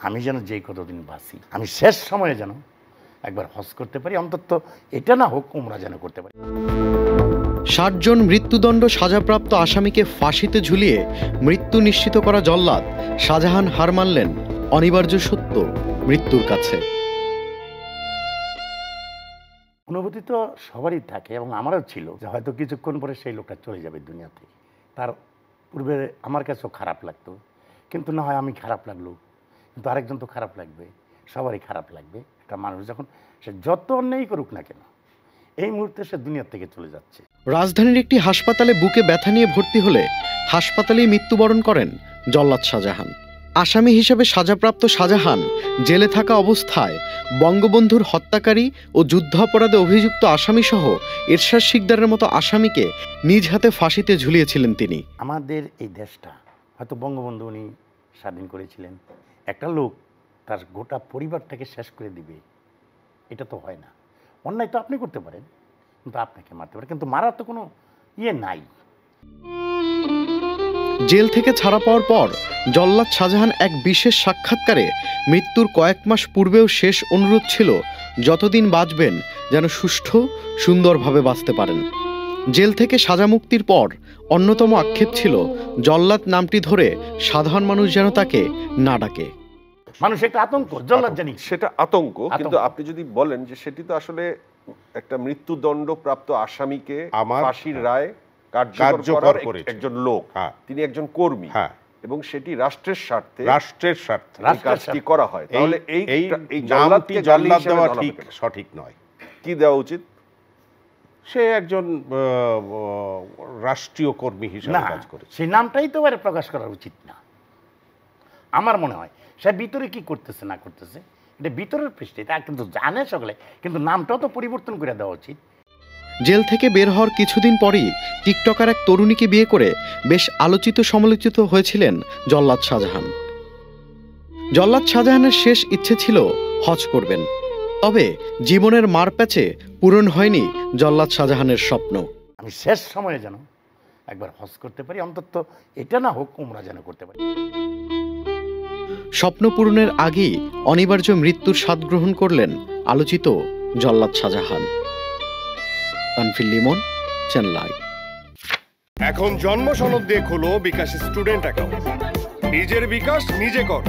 আমি যেন যেই কতদিন বাঁচি, আমি শেষ সময়ে যেন একবার হজ করতে পারি, অন্তত এটা না হোক উমরা যেন করতে পারি। ৬০ জন মৃত্যুদণ্ড সাজাপ্রাপ্ত আসামিকে ফাঁসিতে ঝুলিয়ে মৃত্যু নিশ্চিত করা জল্লাদ শাহজাহান হার মানলেন অনিবার্য সত্য মৃত্যুর কাছে। অনুভূতি তো সবারই থাকে এবং আমারও ছিল যে হয়তো কিছুক্ষণ পরে সেই লোকটা চলে যাবে দুনিয়া থেকে। তার পূর্বে আমার কাছেও খারাপ লাগতো, কিন্তু না হয় আমি খারাপ লাগলো, কিন্তু আরেকজন তো খারাপ লাগবে, সবারই খারাপ লাগবে। একটা মানুষ যখন সে যত অন্যায় করুক না কেন, এই মুহূর্তে সে দুনিয়া থেকে চলে যাচ্ছে। রাজধানীর একটি হাসপাতালে বুকে ব্যথা নিয়ে ভর্তি হলে হাসপাতালেই মৃত্যুবরণ করেন জল্লাদ শাহজাহান। আসামি হিসেবে সাজাপ্রাপ্ত শাহজাহান জেলে থাকা অবস্থায় বঙ্গবন্ধুর হত্যাকারী ও যুদ্ধাপরাধে অভিযুক্ত আসামিসহ এরশাদ শিকদারের মতো আসামিকে নিজ হাতে ফাঁসিতে ঝুলিয়েছিলেন তিনি। আমাদের এই দেশটা হয়তো বঙ্গবন্ধু উনি স্বাধীন করেছিলেন, একটা লোক তার গোটা পরিবারটাকে শেষ করে দিবে, এটা তো হয় না। অন্যায় তো আপনি করতে পারেন, কিন্তু আপনাকে মারতে পারে, কিন্তু মারার তো কোনো ইয়ে নাই। জেল থেকে ছাড়া পাওয়ার পর জল্লাদ শাহজাহান এক বিশেষ সাক্ষাৎকারে মৃত্যুর কয়েক মাস পূর্বেও শেষ অনুরোধ ছিল যতদিন বাঁচবেন যেন সুষ্ঠু সুন্দরভাবে বাঁচতে পারেন। জেল থেকে সাজা মুক্তির পর অন্যতম আক্ষেপ ছিল জল্লাদ নামটি ধরে সাধারণ মানুষ যেন তাকে না ডাকে। মানুষ একটা আতঙ্ক, জল্লাদ জানি সেটা আতঙ্ক, কিন্তু আপনি যদি বলেন যে সেটি তো আসলে একটা মৃত্যুদণ্ড প্রাপ্ত আসামিকে ফাঁসির রায় কার্যকর করার একজন লোক, তিনি একজন কর্মী, এবং সেটি রাষ্ট্রের স্বার্থে কাজটি করা হয়, তাহলে এই জল্লাদকে জল্লাদ দেওয়া ঠিক সঠিক নয়। কি দেওয়া উচিত? সে একজন রাষ্ট্রীয় কর্মী হিসেবে কাজ করে, সেই নামটাই তো এবারে প্রকাশ করা উচিত না আমার মনে হয়। সে ভিতরে কি করতেছে না করতেছে এটা ভিতরের পৃষ্ঠে, তা কিন্তু জানে সকলে, কিন্তু নামটাও তো পরিবর্তন করে দেওয়া উচিত। জেল থেকে বের হওয়ার কিছুদিন পরই টিকটকার এক তরুণীকে বিয়ে করে বেশ আলোচিত সমালোচিত হয়েছিলেন জল্লাদ শাহজাহান। জল্লাদ শাহজাহানের শেষ ইচ্ছে ছিল হজ করবেন, তবে জীবনের মারপ্যাচে পূরণ হয়নি জল্লাদ শাহজাহানের স্বপ্ন। আমি শেষ সময়ে যেন একবার হজ করতে পারি, অন্তত এটা না হোক উমরা যেন করতে পারি। স্বপ্ন পূরণের আগেই অনিবার্য মৃত্যুর স্বাদ গ্রহণ করলেন আলোচিত জল্লাদ শাহজাহান। Tanfil Limon, Channel I. এখন জন্ম সনদ দিয়ে খোলো বিকাশ স্টুডেন্ট অ্যাকাউন্ট। নিজের বিকাশ নিজে কর।